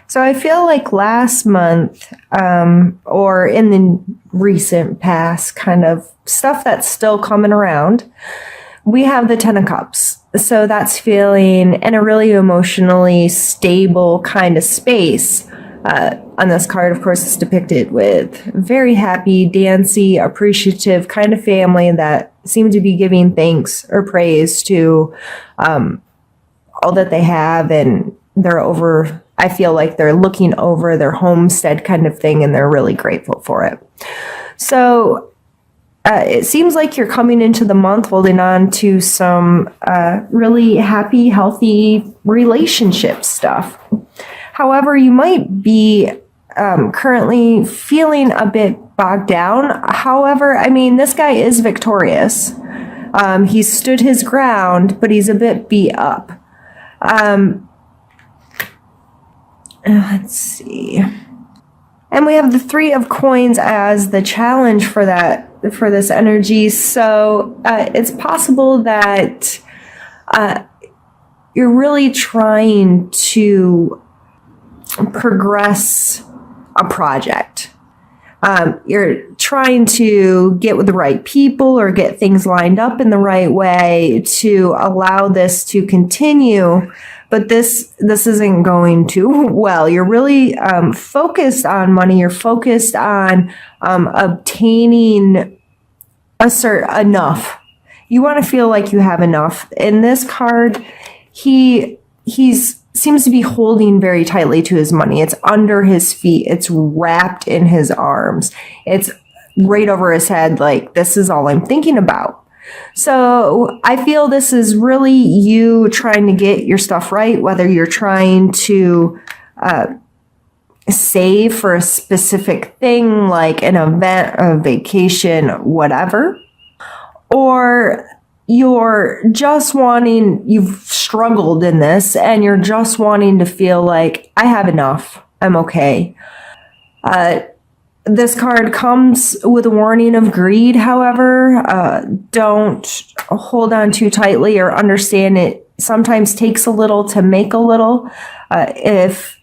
So I feel like last month, or in the recent past, kind of stuff that's still coming around, we have the Ten of Cups. So that's feeling in a really emotionally stable kind of space. On this card, of course, it's depicted with very happy, dancy, appreciative kind of family that seem to be giving thanks or praise to all that they have, and I feel like they're looking over their homestead kind of thing, and they're really grateful for it. So it seems like you're coming into the month holding on to some really happy, healthy relationship stuff. However, you might be currently feeling a bit bogged down. However, I mean, this guy is victorious. He stood his ground, but he's a bit beat up. Let's see. And we have the Three of Coins as the challenge for this energy. So it's possible that you're really trying to progress a project. You're trying to get with the right people or get things lined up in the right way to allow this to continue. But this isn't going too well. You're really focused on money. You're focused on obtaining enough. You want to feel like you have enough. In this card, he's seems to be holding very tightly to his money. It's under his feet. It's wrapped in his arms. It's right over his head. Like, this is all I'm thinking about. So I feel this is really you trying to get your stuff right, whether you're trying to save for a specific thing like an event, a vacation, whatever, or you've struggled in this and you're just wanting to feel like, I have enough, I'm okay. This card comes with a warning of greed, however. Don't hold on too tightly, or understand it sometimes takes a little to make a little. If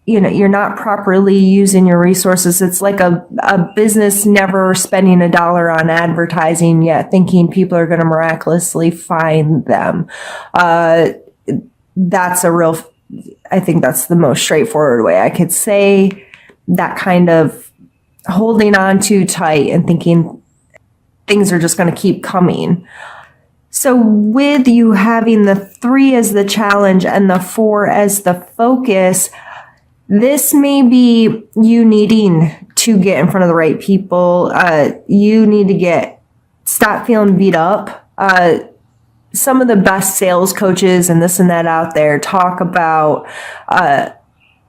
you're not properly using your resources, it's like a business never spending $1 on advertising yet thinking people are going to miraculously find them. I think that's the most straightforward way I could say that. Kind of holding on too tight and thinking things are just going to keep coming. So with you having the 3 as the challenge and the 4 as the focus, this may be you needing to get in front of the right people. You need to stop feeling beat up. Some of the best sales coaches and this and that out there talk about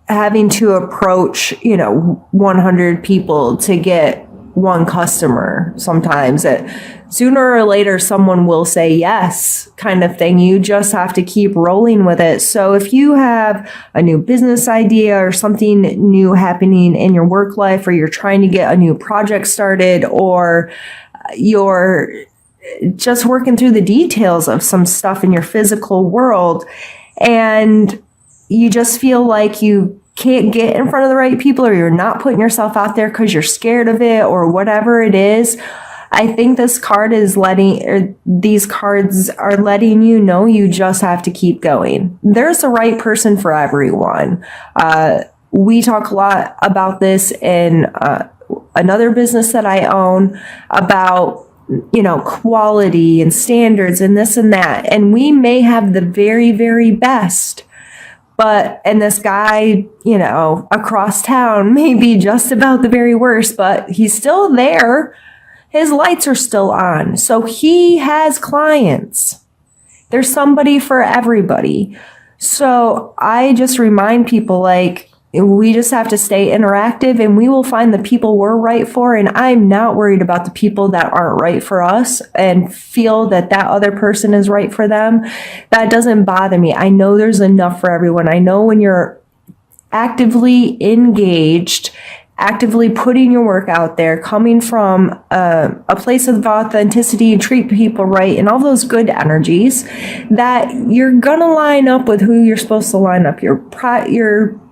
having to approach 100 people to get one customer. Sometimes sooner or later someone will say yes, kind of thing. You just have to keep rolling with it. So if you have a new business idea or something new happening in your work life, or you're trying to get a new project started, or you're just working through the details of some stuff in your physical world, and you just feel like you can't get in front of the right people, or you're not putting yourself out there because you're scared of it, or whatever it is, I think these cards are letting you know you just have to keep going. There's the right person for everyone. We talk a lot about this in another business that I own, about quality and standards and this and that. And we may have the very, very best, and this guy, across town may be just about the very worst, but he's still there. His lights are still on. So he has clients. There's somebody for everybody. So I just remind people, we just have to stay interactive, and we will find the people we're right for. And I'm not worried about the people that aren't right for us and feel that other person is right for them. That doesn't bother me. I know there's enough for everyone. I know when you're actively engaged, actively putting your work out there, coming from a place of authenticity, and treat people right, and all those good energies, that you're gonna line up with who you're supposed to line up. Your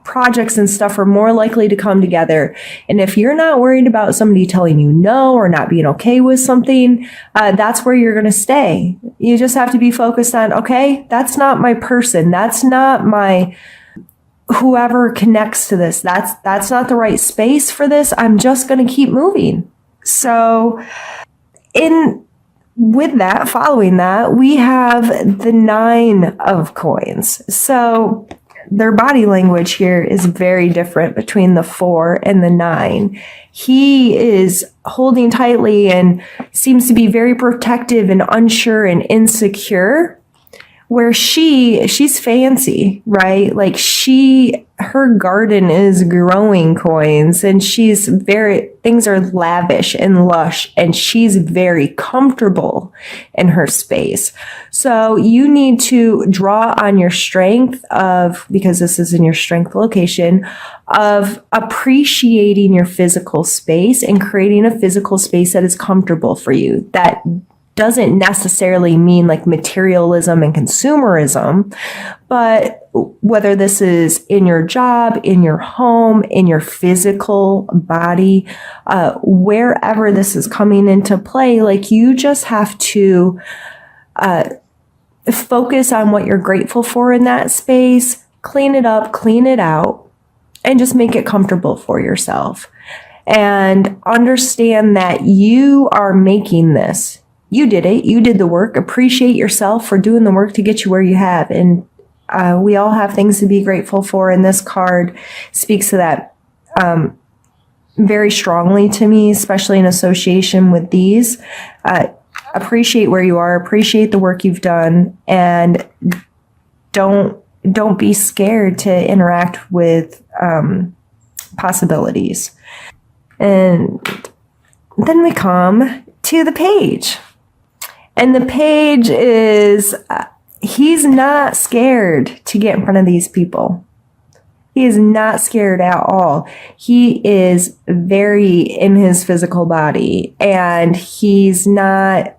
projects and stuff are more likely to come together. And if you're not worried about somebody telling you no or not being okay with something, that's where you're going to stay. You just have to be focused on, okay, that's not my person. That's not my whoever connects to this. That's not the right space for this. I'm just going to keep moving. So with that, following that, we have the 9 of coins. So their body language here is very different between the 4 and the 9. He is holding tightly and seems to be very protective and unsure and insecure, where she's fancy, right? Like her garden is growing coins, and things are lavish and lush, and she's very comfortable in her space. So you need to draw on your strength because this is in your strength location, of appreciating your physical space and creating a physical space that is comfortable for you. That doesn't necessarily mean like materialism and consumerism, but whether this is in your job, in your home, in your physical body, wherever this is coming into play, like you just have to focus on what you're grateful for in that space, clean it up, clean it out, and just make it comfortable for yourself. And understand that you are making this. You did it. You did the work. Appreciate yourself for doing the work to get you where you have. And we all have things to be grateful for. And this card speaks to that very strongly to me, especially in association with these. Appreciate where you are. Appreciate the work you've done. And don't be scared to interact with possibilities. And then we come to the page. And the page is, he's not scared to get in front of these people. He is not scared at all. He is very in his physical body, and he's not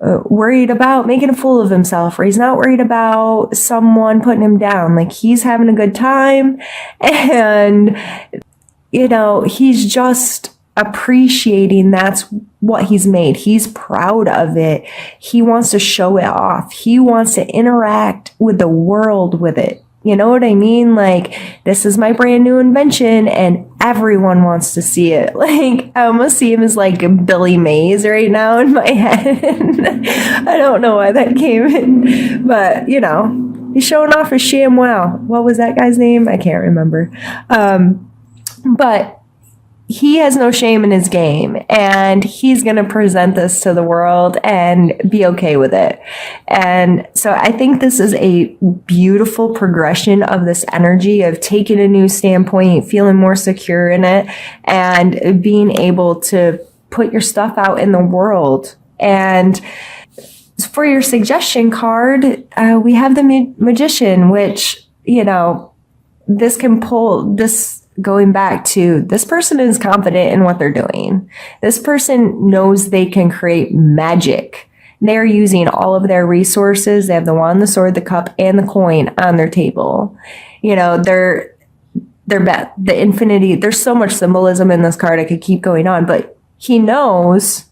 worried about making a fool of himself, or he's not worried about someone putting him down. Like, he's having a good time, and, he's just appreciating that's what he's made. He's proud of it. He wants to show it off. He wants to interact with the world with it. You know what I mean? Like, this is my brand new invention, and everyone wants to see it. Like, I almost see him as like Billy Mays right now in my head. I don't know why that came in, but he's showing off his ShamWow. What was that guy's name? I can't remember. But he has no shame in his game, and he's going to present this to the world and be okay with it. And so I think this is a beautiful progression of this energy of taking a new standpoint, feeling more secure in it, and being able to put your stuff out in the world. And for your suggestion card, we have the Magician, which, this can pull this. Going back to, this person is confident in what they're doing. This person knows they can create magic. They're using all of their resources. They have the wand, the sword, the cup, and the coin on their table. They're the infinity. There's so much symbolism in this card. I could keep going on, but he knows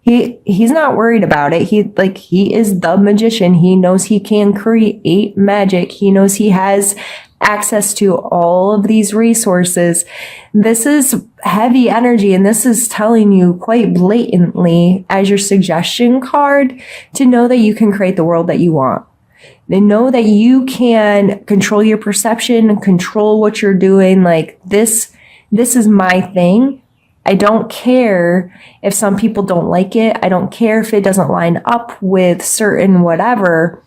he's not worried about it. He is the magician. He knows he can create magic. He knows he has access to all of these resources. This is heavy energy, and this is telling you quite blatantly as your suggestion card to know that you can create the world that you want. And know that you can control your perception, control what you're doing. Like, this is my thing. I don't care if some people don't like it. I don't care if it doesn't line up with certain whatever.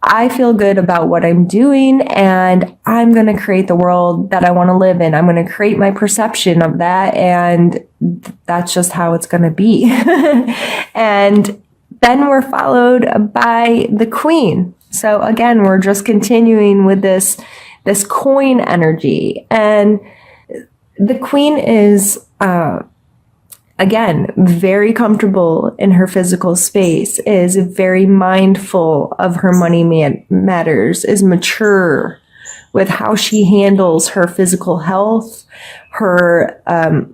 I feel good about what I'm doing, and I'm going to create the world that I want to live in. I'm going to create my perception of that, and that's just how it's going to be. And then we're followed by the Queen. So again, we're just continuing with this coin energy. And the Queen is, again, very comfortable in her physical space, is very mindful of her money matters, is mature with how she handles her physical health, her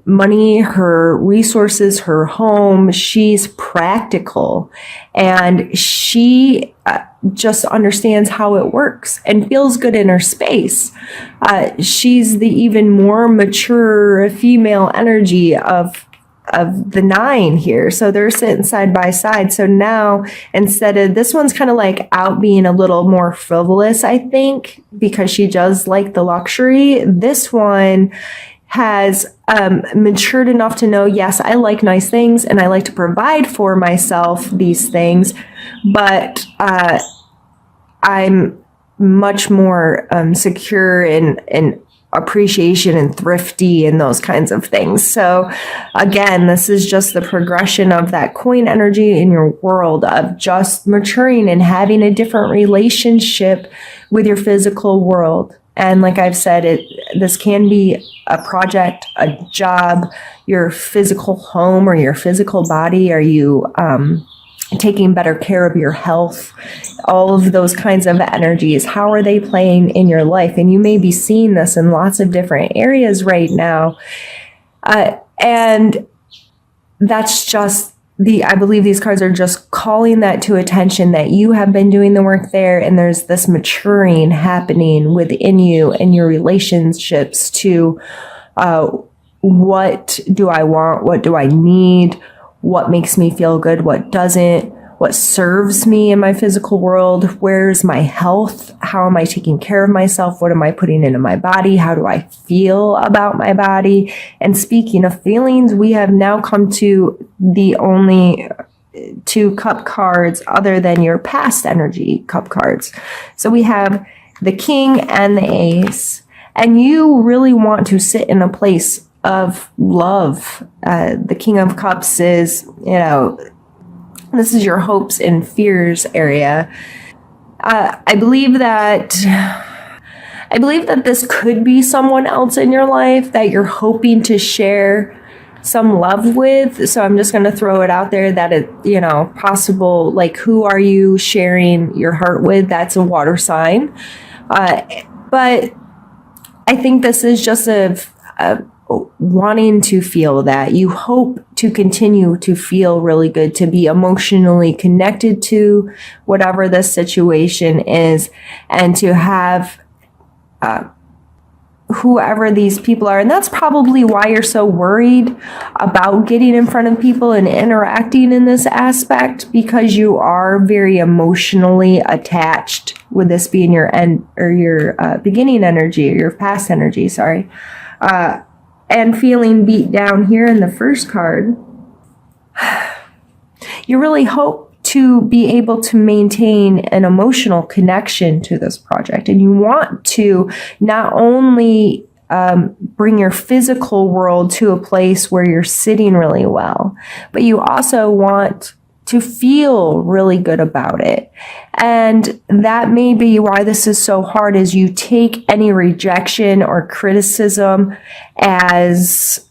money, her resources, her home. She's practical, and she just understands how it works and feels good in her space. She's the even more mature female energy of the 9 here. So they're sitting side by side. So now, instead of, this one's kind of like out being a little more frivolous, I think, because she does like the luxury. This one has matured enough to know, yes, I like nice things and I like to provide for myself these things, but I'm much more secure in appreciation and thrifty and those kinds of things. So again, this is just the progression of that coin energy in your world of just maturing and having a different relationship with your physical world. And like I've said, this can be a project, a job, your physical home or your physical body. Are you taking better care of your health? All of those kinds of energies, how are they playing in your life? And you may be seeing this in lots of different areas right now. And that's just I believe these cards are just calling that to attention, that you have been doing the work there, and there's this maturing happening within you and your relationships to what do I want? What do I need? What makes me feel good? What doesn't? What serves me in my physical world? Where's my health? How am I taking care of myself? What am I putting into my body? How do I feel about my body? And speaking of feelings, we have now come to the only 2 cup cards other than your past energy cup cards. So we have the King and the Ace, and you really want to sit in a place of love. The King of Cups is, this is your hopes and fears area. I believe that this could be someone else in your life that you're hoping to share some love with. So I'm just going to throw it out there that it, possible, like, who are you sharing your heart with? That's a water sign. But I think this is just a wanting to feel that. You hope to continue to feel really good, to be emotionally connected to whatever the situation is, and to have whoever these people are. And that's probably why you're so worried about getting in front of people and interacting in this aspect, because you are very emotionally attached, with this being your end or your beginning energy, or your past energy, sorry. And feeling beat down here in the first card. You really hope to be able to maintain an emotional connection to this project. And you want to not only bring your physical world to a place where you're sitting really well, but you also want to feel really good about it. And that may be why this is so hard, is you take any rejection or criticism as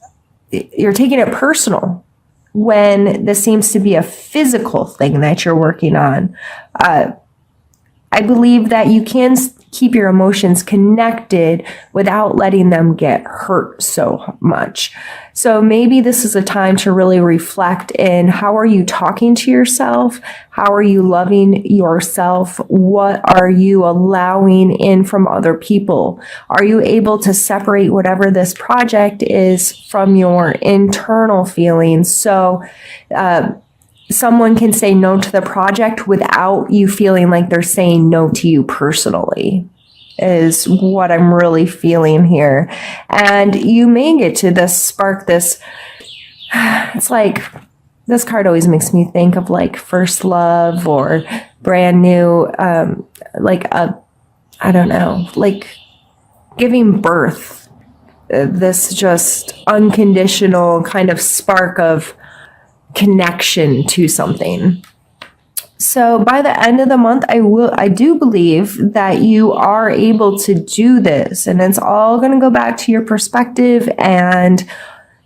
you're taking it personal, when this seems to be a physical thing that you're working on. I believe that you can keep your emotions connected without letting them get hurt so much. So maybe this is a time to really reflect in, how are you talking to yourself? How are you loving yourself? What are you allowing in from other people? Are you able to separate whatever this project is from your internal feelings? So, someone can say no to the project without you feeling like they're saying no to you personally, is what I'm really feeling here. And you may get to this spark, this, it's like, this card always makes me think of like first love or brand new, like I don't know, like giving birth, this just unconditional kind of spark of connection to something. So by the end of the month, I do believe that you are able to do this, and it's all going to go back to your perspective. And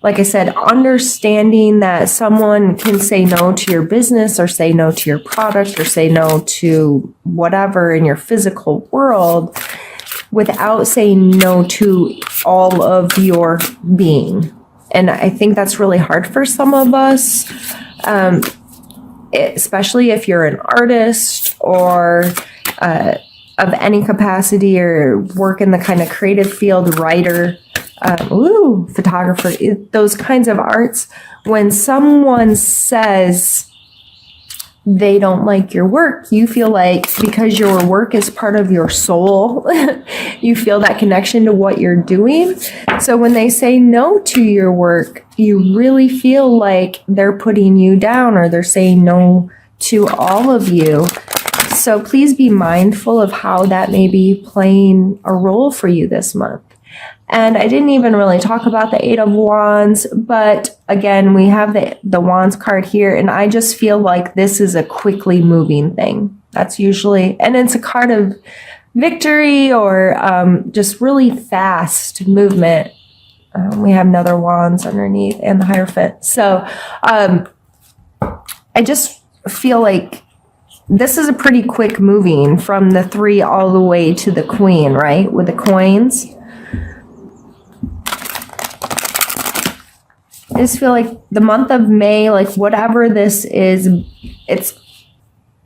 like I said, understanding that someone can say no to your business, or say no to your product, or say no to whatever in your physical world, without saying no to all of your being. And I think that's really hard for some of us, especially if you're an artist or of any capacity or work in the kind of creative field, writer, photographer, those kinds of arts. When someone says they don't like your work, you feel like because your work is part of your soul, you feel that connection to what you're doing. So when they say no to your work, you really feel like they're putting you down or they're saying no to all of you. So please be mindful of how that may be playing a role for you this month. And I didn't even really talk about the Eight of Wands, but again, we have the Wands card here, and I just feel like this is a quickly moving thing. That's usually, and it's a card of victory or just really fast movement. We have another Wands underneath and the Hierophant. So I just feel like this is a pretty quick moving from the 3 all the way to the Queen, right? With the coins. I just feel like the month of May, like whatever this is,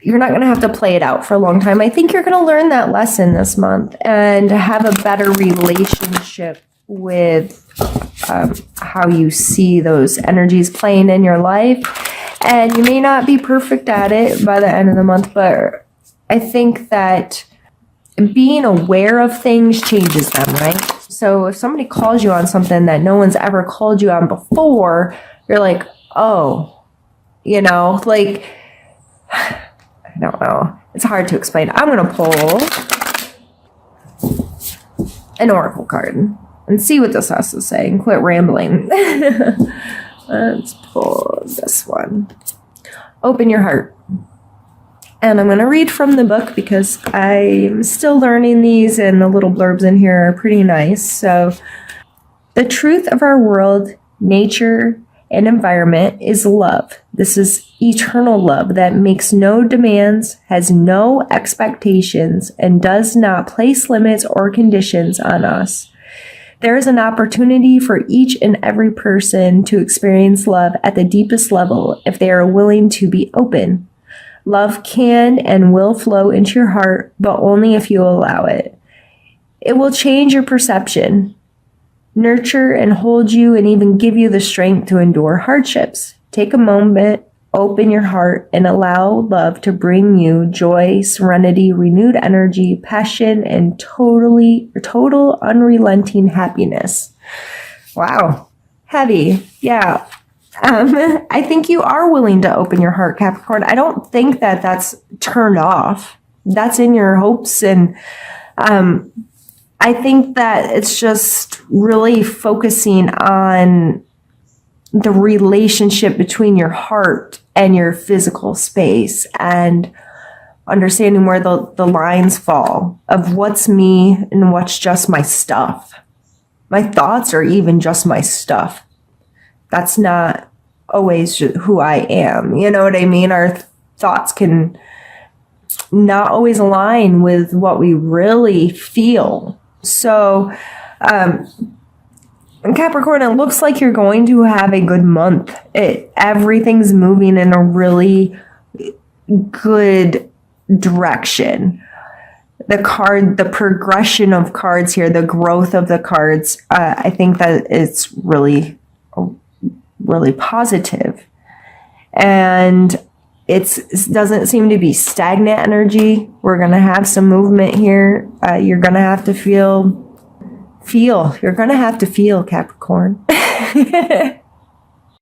you're not going to have to play it out for a long time. I think you're going to learn that lesson this month and have a better relationship with how you see those energies playing in your life. And you may not be perfect at it by the end of the month, but I think that being aware of things changes them, right? So if somebody calls you on something that no one's ever called you on before, you're like, oh, like, I don't know. It's hard to explain. I'm going to pull an oracle card and see what this has to say and quit rambling. Let's pull this one. Open your heart. And I'm going to read from the book because I'm still learning these and the little blurbs in here are pretty nice. So, the truth of our world, nature, and environment is love. This is eternal love that makes no demands, has no expectations, and does not place limits or conditions on us. There is an opportunity for each and every person to experience love at the deepest level if they are willing to be open. Love can and will flow into your heart, but only if you allow it. It will change your perception, nurture and hold you, and even give you the strength to endure hardships. Take a moment, open your heart, and allow love to bring you joy, serenity, renewed energy, passion, and total unrelenting happiness. Wow. Heavy. Yeah. I think you are willing to open your heart, Capricorn. I don't think that that's turned off. That's in your hopes. And I think that it's just really focusing on the relationship between your heart and your physical space and understanding where the lines fall of what's me and what's just my stuff. My thoughts are even just my stuff. That's not always who I am. You know what I mean? Our thoughts can not always align with what we really feel. So, Capricorn, it looks like you're going to have a good month. Everything's moving in a really good direction. The progression of cards here, the growth of the cards, I think that it's really positive. And it doesn't seem to be stagnant energy. We're going to have some movement here. You're going to have to feel. You're going to have to feel, Capricorn.